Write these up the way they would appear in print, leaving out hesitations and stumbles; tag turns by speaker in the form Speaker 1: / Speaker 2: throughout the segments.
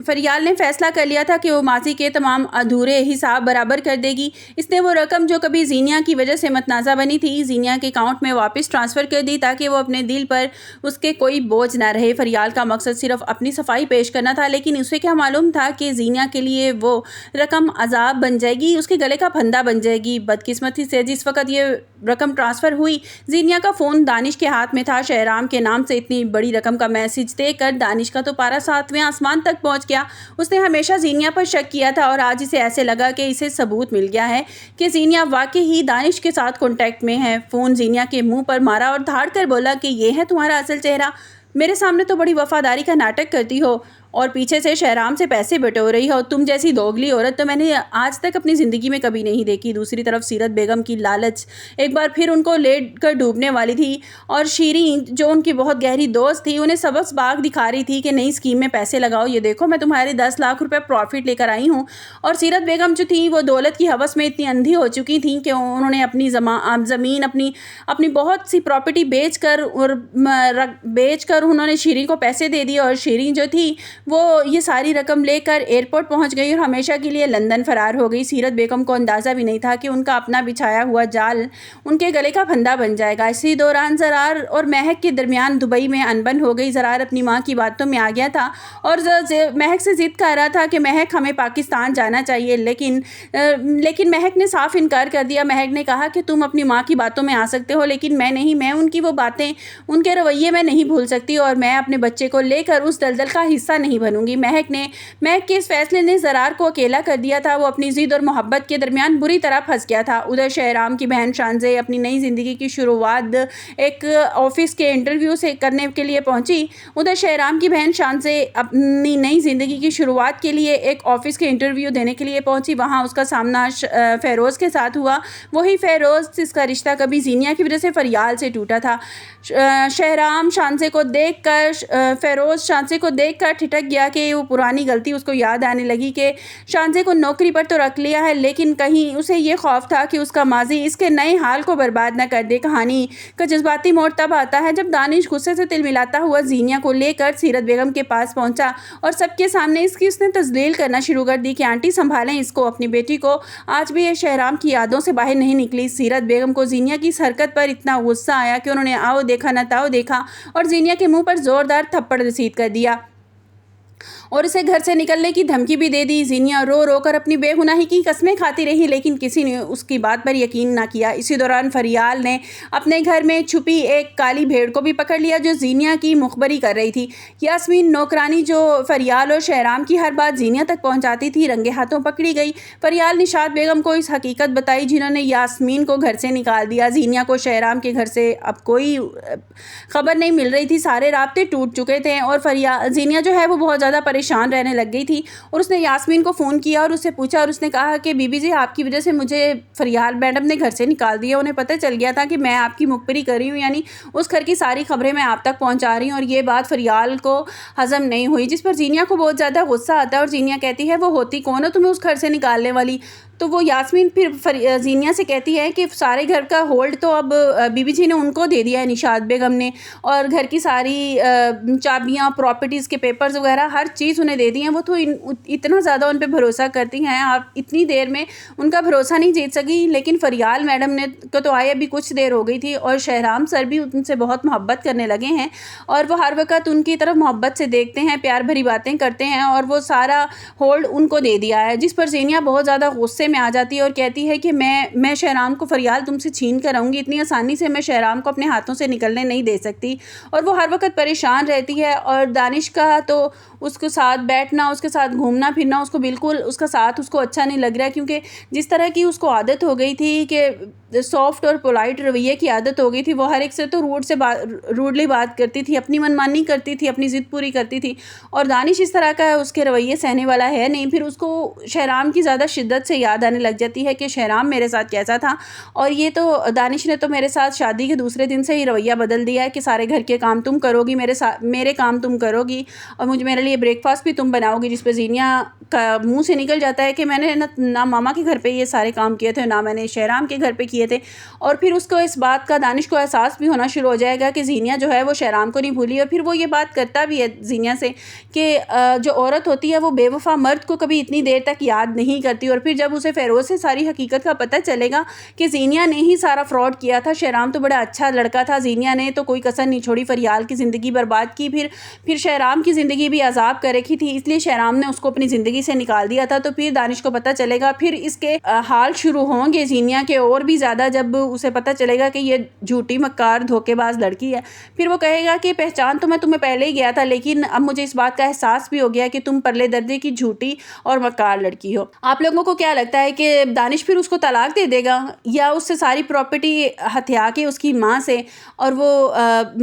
Speaker 1: फरियाल ने फैसला कर लिया था कि वो माजी के तमाम अधूरे हिसाब बराबर कर देगी। इसने वो रकम जो कभी जीनिया की वजह से मतनाज़ा बनी थी, जीनिया के अकाउंट में वापस ट्रांसफ़र कर दी ताकि वो अपने दिल पर उसके कोई बोझ ना रहे। फरियाल का मकसद सिर्फ अपनी सफाई पेश करना था, लेकिन उसे क्या मालूम था कि जीनिया के लिए वो रकम अजाब बन जाएगी, उसके गले का फंदा बन जाएगी। बदकिस्मती से जिस वक्त ये रकम ट्रांसफ़र हुई, जीनिया का फ़ोन दानिश के हाथ में था। शहराम के नाम से इतनी बड़ी रकम का मैसेज देकर दानिश का तो पारा 7वें आसमान तक पहुँच गया। उसने हमेशा जीनिया पर शक किया था और आज इसे ऐसे लगा कि इसे सबूत मिल गया है कि जीनिया वाकई ही दानिश के साथ कांटेक्ट में है। फ़ोन जीनिया के मुंह पर मारा और धाड़ कर बोला कि ये है तुम्हारा असल चेहरा। मेरे सामने तो बड़ी वफादारी का नाटक करती हो और पीछे से शहराम से पैसे बटोर रही हो। तुम जैसी दोगली औरत तो मैंने आज तक अपनी ज़िंदगी में कभी नहीं देखी। दूसरी तरफ सीरत बेगम की लालच एक बार फिर उनको लेट कर डूबने वाली थी और शीरीन जो उनकी बहुत गहरी दोस्त थी, उन्हें सबक बाग दिखा रही थी कि नई स्कीम में पैसे लगाओ, ये देखो मैं तुम्हारे 10 लाख रुपए प्रॉफिट लेकर आई हूँ। और सीरत बेगम जो थी वो दौलत की हवस में इतनी अंधी हो चुकी थी कि उन्होंने अपनी ज़मीन अपनी अपनी बहुत सी प्रॉपर्टी बेच कर उन्होंने शीरीन को पैसे दे दिए और शीरीन जो थी वो ये सारी रकम लेकर एयरपोर्ट पहुंच गई और हमेशा के लिए लंदन फरार हो गई। सीरत बेगम को अंदाज़ा भी नहीं था कि उनका अपना बिछाया हुआ जाल उनके गले का फंदा बन जाएगा। इसी दौरान ज़रार और महक के दरमियान दुबई में अनबन हो गई। ज़रार अपनी माँ की बातों में आ गया था और महक से ज़िद कर रहा था कि महक हमें पाकिस्तान जाना चाहिए, लेकिन महक ने साफ इनकार कर दिया। महक ने कहा कि तुम अपनी माँ की बातों में आ सकते हो, लेकिन मैं नहीं, मैं उनकी वो बातें, उनके रवैये में नहीं भूल सकती और मैं अपने बच्चे को लेकर उस दलदल का हिस्सा नहीं बनूंगी। महक के इस फैसले ने ज़रार को अकेला कर दिया था। वो अपनी ज़िद और मोहब्बत के दरमियान बुरी तरह फंस गया था। उधर शहराम की बहन शानज़े अपनी नई ज़िंदगी की शुरुआत एक ऑफिस के इंटरव्यू से करने के लिए पहुंची। उधर शहराम की बहन शानज़े अपनी नई ज़िंदगी की शुरुआत के लिए एक ऑफिस के इंटरव्यू देने के लिए पहुंची। वहाँ उसका सामना फ़ेरोज़ के साथ हुआ, वही फ़ेरोज़ जिसका रिश्ता कभी जीनिया की वजह से फरियाल से टूटा था। शहराम शानज़े को देखकर फ़ेरोज़ शानज़े को देखकर ठिठक गया कि वो पुरानी गलती उसको याद आने लगी कि शानज़े को नौकरी पर तो रख लिया है, लेकिन कहीं उसे ये खौफ था कि उसका माजी इसके नए हाल को बर्बाद न कर दे। कहानी का जज्बाती मोड़ तब आता है जब दानिश गुस्से से तिलमिलाता हुआ जीनिया को लेकर सीरत बेगम के पास पहुंचा और सबके सामने उसने तजलील करना शुरू कर दी कि आंटी संभालें इसको, अपनी बेटी को। आज भी ये शहराम की यादों से बाहर नहीं निकली। सीरत बेगम को जीनिया की इस हरकत पर इतना गुस्सा आया कि उन्होंने आओ देखा न ताओ देखा और जीनिया के मुंह पर जोरदार थप्पड़ रसीद कर दिया और उसे घर से निकलने की धमकी भी दे दी। जीनिया रो रो कर अपनी बेगुनाही की कस्में खाती रही, लेकिन किसी ने उसकी बात पर यकीन ना किया। इसी दौरान फरियाल ने अपने घर में छुपी एक काली भेड़ को भी पकड़ लिया जो जीनिया की मुखबरी कर रही थी। यास्मीन नौकरानी जो फरियाल और शहराम की हर बात जीनिया तक पहुँचाती थी, रंगे हाथों पकड़ी गई। फरियाल निशात बेगम को इस हकीकत बताई जिन्होंने यास्मीन को घर से निकाल दिया। जीनिया को शहराम के घर से अब कोई खबर नहीं मिल रही थी, सारे राब्ते टूट चुके थे और जीनिया जो है वो बहुत ज़्यादा परेशान रहने लग गई थी। और उसने यास्मीन को फ़ोन किया और उससे पूछा और उसने कहा कि बीबी जी आपकी वजह से मुझे फरियाल मैडम ने घर से निकाल दिया। उन्हें पता चल गया था कि मैं आपकी मुखबरी कर रही हूँ, यानी उस घर की सारी खबरें मैं आप तक पहुँचा रही हूँ। और ये बात फरियाल को हज़म नहीं हुई, जिस पर जीनिया को बहुत ज़्यादा गुस्सा आता है और जीनिया कहती है वो होती कौन हो तुम्हें उस घर से निकालने वाली। तो वो यास्मीन फिर जीनिया से कहती है कि सारे घर का होल्ड तो अब बीबी जी ने उनको दे दिया है, निशात बेगम ने, और घर की सारी चाबियाँ, प्रॉपर्टीज़ के पेपर्स वगैरह हर चीज़ उन्हें दे दी हैं। वो तो इतना ज़्यादा उन पे भरोसा करती हैं, आप इतनी देर में उनका भरोसा नहीं जीत सकी। लेकिन फरियाल मैडम ने को तो आए अभी कुछ देर हो गई थी और शहराम सर भी उनसे बहुत मोहब्बत करने लगे हैं और वो हर वक्त उनकी तरफ मोहब्बत से देखते हैं, प्यार भरी बातें करते हैं और वो सारा होल्ड उनको दे दिया है। जिस पर जीनिया बहुत ज़्यादा गुस्से में आ जाती है और कहती है कि मैं शहराम को फरियाल तुमसे छीन कर आऊँगी, इतनी आसानी से मैं शहराम को अपने हाथों से निकलने नहीं दे सकती। और वो हर वक्त परेशान रहती है और दानिश का तो उसके साथ बैठना, उसके साथ घूमना फिरना उसको बिल्कुल उसका साथ उसको अच्छा नहीं लग रहा है, क्योंकि जिस तरह की उसको आदत हो गई थी कि सॉफ्ट और पोलाइट रवैये की आदत हो गई थी, वो हर एक से तो रूडली बात करती थी, अपनी मनमानी करती थी, अपनी ज़िद पूरी करती थी। और दानिश इस तरह का उसके रवैये सहने वाला है नहीं। फिर उसको शहराम की ज़्यादा शिद्दत से याद आने लग जाती है कि शहराम मेरे साथ कैसा था, और ये तो दानिश ने तो मेरे साथ शादी के दूसरे दिन से ही रवैया बदल दिया है कि सारे घर के काम तुम करोगी, मेरे काम तुम करोगी और मेरे लिए ब्रेकफास्ट भी तुम बनाओगी। जिस पर जीनिया मुंह से निकल जाता है कि मैंने ना मामा के घर पे ये सारे काम किए थे, ना मैंने शहराम के घर पे किए थे। और फिर उसको इस बात का दानिश को एहसास भी होना शुरू हो जाएगा कि ज़ीनिया जो है वो शहराम को नहीं भूली। और फिर वो ये बात करता भी है ज़ीनिया से कि जो औरत होती है वो बेवफा मर्द को कभी इतनी देर तक याद नहीं करती। और फिर जब उसे फ़ेरोज़ से सारी हकीकत का पता चलेगा कि ज़ीनिया ने ही सारा फ्रॉड किया था, शहराम तो बड़ा अच्छा लड़का था, ज़ीनिया ने तो कोई कसर नहीं छोड़ी, फरियाल की ज़िंदगी बर्बाद की, फिर शहराम की ज़िंदगी भी अजाब कर रखी थी, इसलिए शहराम ने उसको अपनी ज़िंदगी से निकाल दिया था। तो फिर दानिश को पता चलेगा, फिर इसके हाल शुरू होंगे ज़ीनिया के और भी ज़्यादा, जब उसे पता चलेगा कि ये झूठी मक्कार धोखेबाज लड़की है। फिर वो कहेगा कि पहचान तो मैं तुम्हें पहले ही गया था, लेकिन अब मुझे इस बात का एहसास भी हो गया कि तुम परले दर्जे की झूठी और मक्कार लड़की हो। आप लोगों को क्या लगता है कि दानिश फिर उसको तलाक दे देगा या उससे सारी प्रॉपर्टी हथिया के उसकी माँ से और वो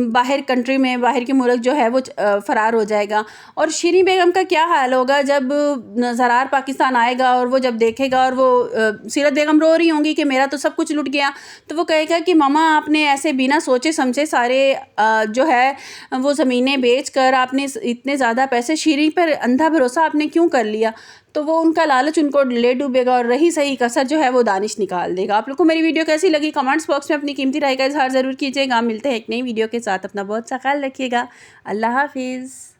Speaker 1: बाहर कंट्री में, बाहर के मुल्क जो है वो फ़रार हो जाएगा? और शीरीं बेगम का क्या हाल होगा जब ज़रार पाकिस्तान आएगा और वो जब देखेगा और वो सीरत बेगम रो रही होंगी कि मेरा तो सब कुछ लुट गया, तो वो कहेगा कि मामा आपने ऐसे बिना सोचे समझे सारे जो है वो ज़मीनें बेच कर आपने इतने ज़्यादा पैसे, शीरीं पर अंधा भरोसा आपने क्यों कर लिया? तो वो उनका लालच उनको ले डूबेगा और रही सही कसर जो है वो दानिश निकाल देगा। आप लोग को मेरी वीडियो कैसी लगी कमेंट्स बॉक्स में अपनी कीमती राय का इज़हार ज़रूर कीजिएगा। मिलते हैं एक नई वीडियो के साथ, अपना बहुत सा ख्याल रखिएगा। अल्लाह हाफिज़।